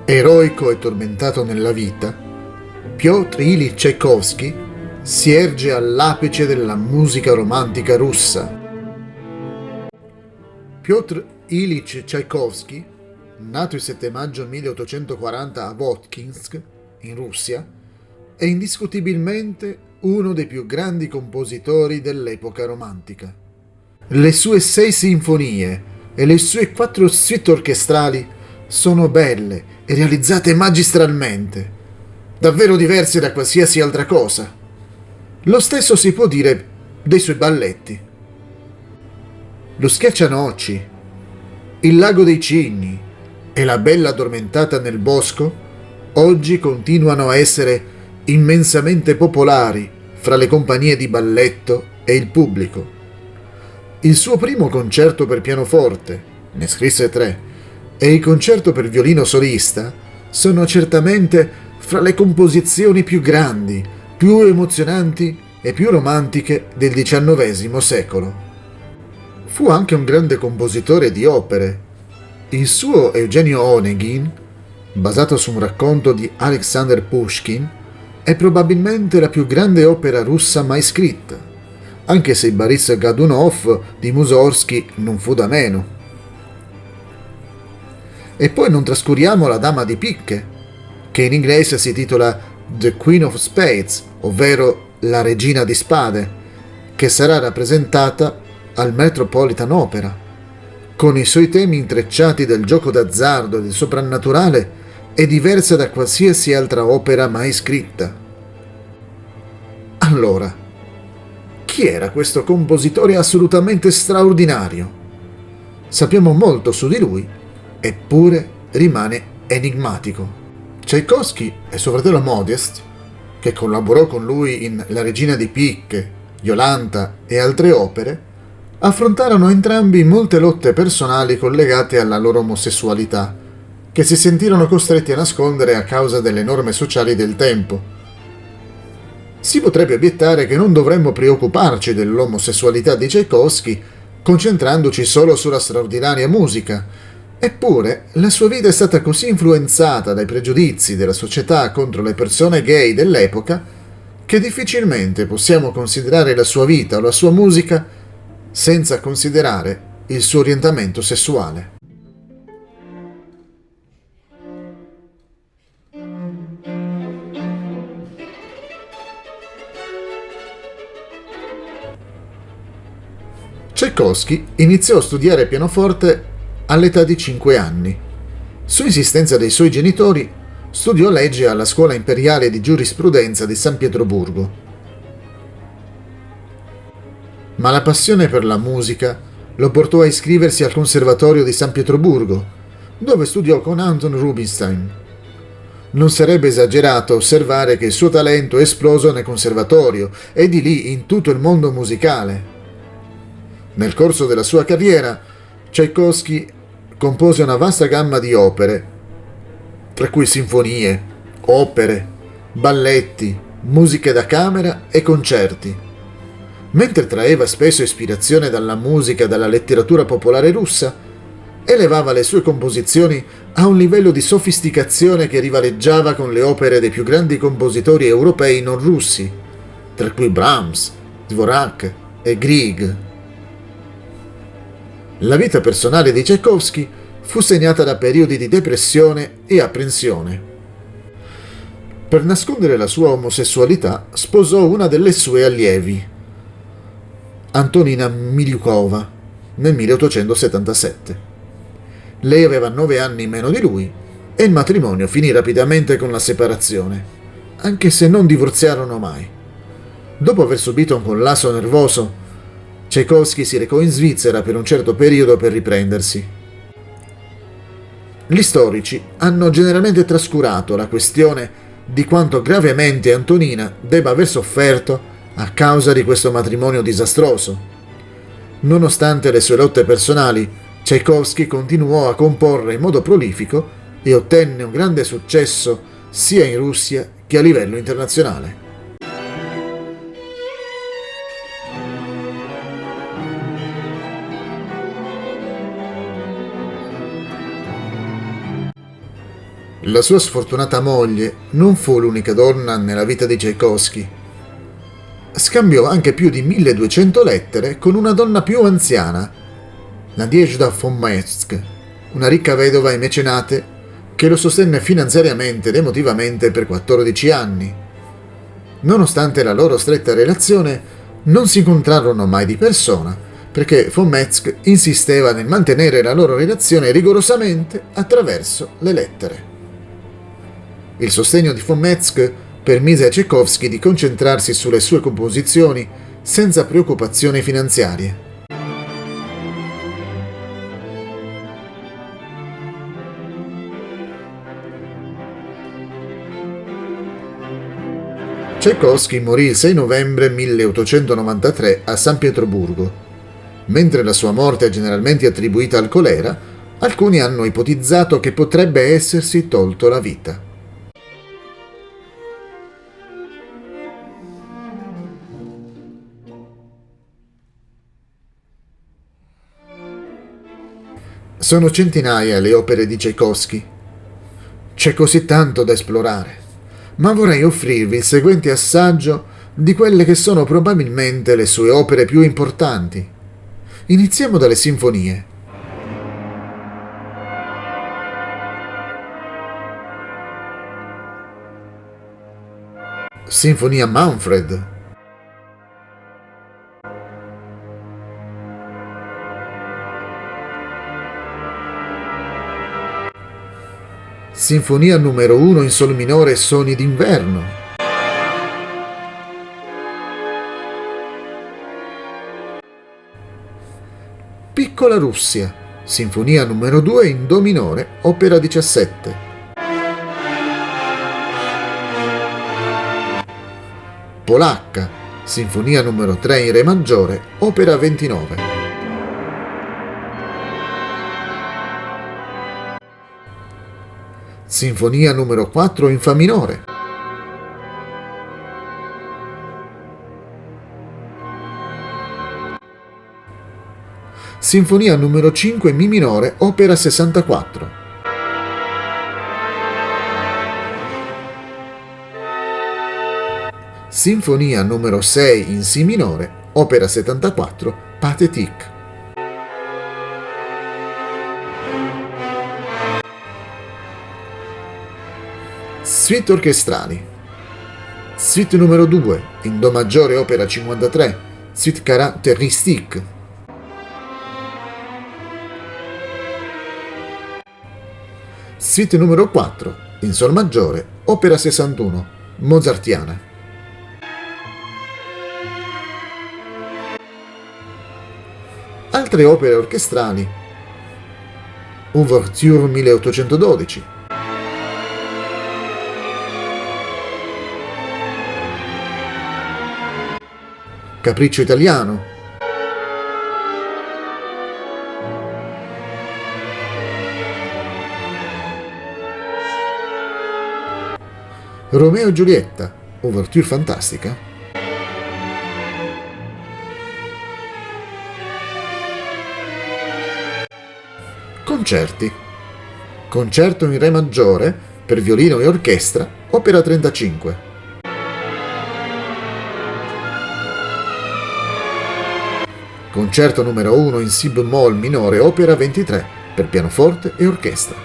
Eroico e tormentato nella vita, Piotr Ilyich Tchaikovsky si erge all'apice della musica romantica russa. Piotr Ilyich Tchaikovsky, nato il 7 maggio 1840 a Votkinsk, in Russia, è indiscutibilmente uno dei più grandi compositori dell'epoca romantica. Le sue 6 sinfonie e le sue 4 suite orchestrali sono belle e realizzate magistralmente, davvero diverse da qualsiasi altra cosa. Lo stesso si può dire dei suoi balletti. Lo Schiaccianoci, Il lago dei cigni e La bella addormentata nel bosco oggi continuano a essere immensamente popolari fra le compagnie di balletto e il pubblico. Il suo primo concerto per pianoforte, ne scrisse 3, e il concerto per violino solista sono certamente fra le composizioni più grandi, più emozionanti e più romantiche del XIX secolo. Fu anche un grande compositore di opere. Il suo Eugenio Onegin, basato su un racconto di Alexander Pushkin, è probabilmente la più grande opera russa mai scritta, anche se il Boris Godunov di Mussorgsky non fu da meno. E poi non trascuriamo la Dama di Picche, che in inglese si titola The Queen of Spades, ovvero la Regina di Spade, che sarà rappresentata al Metropolitan Opera, con i suoi temi intrecciati del gioco d'azzardo e del soprannaturale è diversa da qualsiasi altra opera mai scritta. Allora, chi era questo compositore assolutamente straordinario? Sappiamo molto su di lui, eppure rimane enigmatico. Tchaikovsky e suo fratello Modest, che collaborò con lui in La Regina di Picche, Iolanta e altre opere, affrontarono entrambi molte lotte personali collegate alla loro omosessualità, che si sentirono costretti a nascondere a causa delle norme sociali del tempo. Si potrebbe obiettare che non dovremmo preoccuparci dell'omosessualità di Tchaikovsky concentrandoci solo sulla straordinaria musica. Eppure, la sua vita è stata così influenzata dai pregiudizi della società contro le persone gay dell'epoca che difficilmente possiamo considerare la sua vita o la sua musica senza considerare il suo orientamento sessuale. Tchaikovsky iniziò a studiare pianoforte all'età di 5 anni. Su insistenza dei suoi genitori, studiò legge alla Scuola Imperiale di Giurisprudenza di San Pietroburgo. Ma la passione per la musica lo portò a iscriversi al Conservatorio di San Pietroburgo, dove studiò con Anton Rubinstein. Non sarebbe esagerato osservare che il suo talento è esploso nel conservatorio e di lì in tutto il mondo musicale. Nel corso della sua carriera, Tchaikovsky compose una vasta gamma di opere, tra cui sinfonie, opere, balletti, musiche da camera e concerti. Mentre traeva spesso ispirazione dalla musica e dalla letteratura popolare russa, elevava le sue composizioni a un livello di sofisticazione che rivaleggiava con le opere dei più grandi compositori europei non russi, tra cui Brahms, Dvorak e Grieg. La vita personale di Tchaikovsky fu segnata da periodi di depressione e apprensione. Per nascondere la sua omosessualità, sposò una delle sue allievi, Antonina Miliukova, nel 1877. Lei aveva 9 anni meno di lui e il matrimonio finì rapidamente con la separazione, anche se non divorziarono mai. Dopo aver subito un collasso nervoso, Tchaikovsky si recò in Svizzera per un certo periodo per riprendersi. Gli storici hanno generalmente trascurato la questione di quanto gravemente Antonina debba aver sofferto a causa di questo matrimonio disastroso. Nonostante le sue lotte personali, Tchaikovsky continuò a comporre in modo prolifico e ottenne un grande successo sia in Russia che a livello internazionale. La sua sfortunata moglie non fu l'unica donna nella vita di Tchaikovsky. Scambiò anche più di 1200 lettere con una donna più anziana, Nadezhda von Metzg, una ricca vedova e mecenate che lo sostenne finanziariamente ed emotivamente per 14 anni. Nonostante la loro stretta relazione, non si incontrarono mai di persona, perché von Metzg insisteva nel mantenere la loro relazione rigorosamente attraverso le lettere. Il sostegno di von Metzg permise a Tchaikovsky di concentrarsi sulle sue composizioni senza preoccupazioni finanziarie. Tchaikovsky morì il 6 novembre 1893 a San Pietroburgo. Mentre la sua morte è generalmente attribuita al colera, alcuni hanno ipotizzato che potrebbe essersi tolto la vita. Sono centinaia le opere di Tchaikovsky. C'è così tanto da esplorare, ma vorrei offrirvi il seguente assaggio di quelle che sono probabilmente le sue opere più importanti. Iniziamo dalle sinfonie. Sinfonia Manfred. Sinfonia numero 1 in sol minore Sogni d'inverno. Piccola Russia, Sinfonia numero 2 in Do minore, opera 17. Polacca, Sinfonia numero 3 in Re maggiore, opera 29. Sinfonia numero 4 in Fa minore. Sinfonia numero 5 in Mi minore, opera 64. Sinfonia numero 6 in Si minore, opera 74, Pathétique. Suite orchestrali. Suite numero 2 in Do maggiore, opera 53, Suite caractéristique. Suite numero 4 in Sol maggiore, opera 61, mozartiana. Altre opere orchestrali. Ouverture 1812. Capriccio italiano. Romeo e Giulietta, Ouverture fantastica. Concerti. Concerto in Re maggiore per violino e orchestra, opera 35. Concerto numero 1 in Si bemoll minore, opera 23, per pianoforte e orchestra.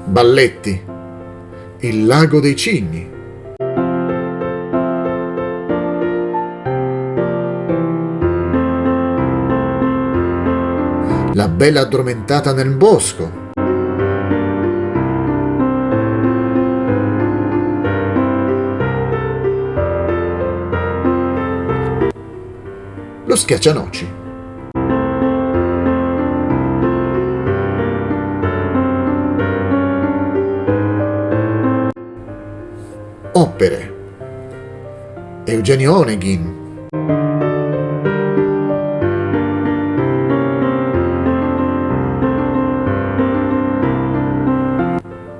Balletti. Il lago dei cigni. La bella addormentata nel bosco. Lo schiaccianoci. Opere. Eugenio Onegin.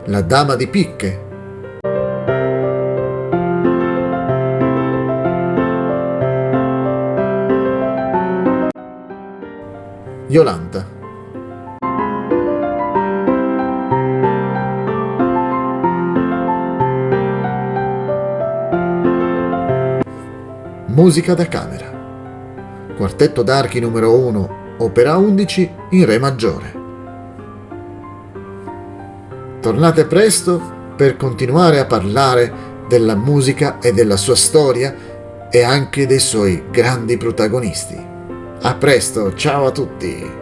La dama di picche. Jolanta. musica da camera. Quartetto d'archi numero 1, opera 11 in re maggiore. Tornate presto per continuare a parlare della musica e della sua storia e anche dei suoi grandi protagonisti. A presto, ciao a tutti!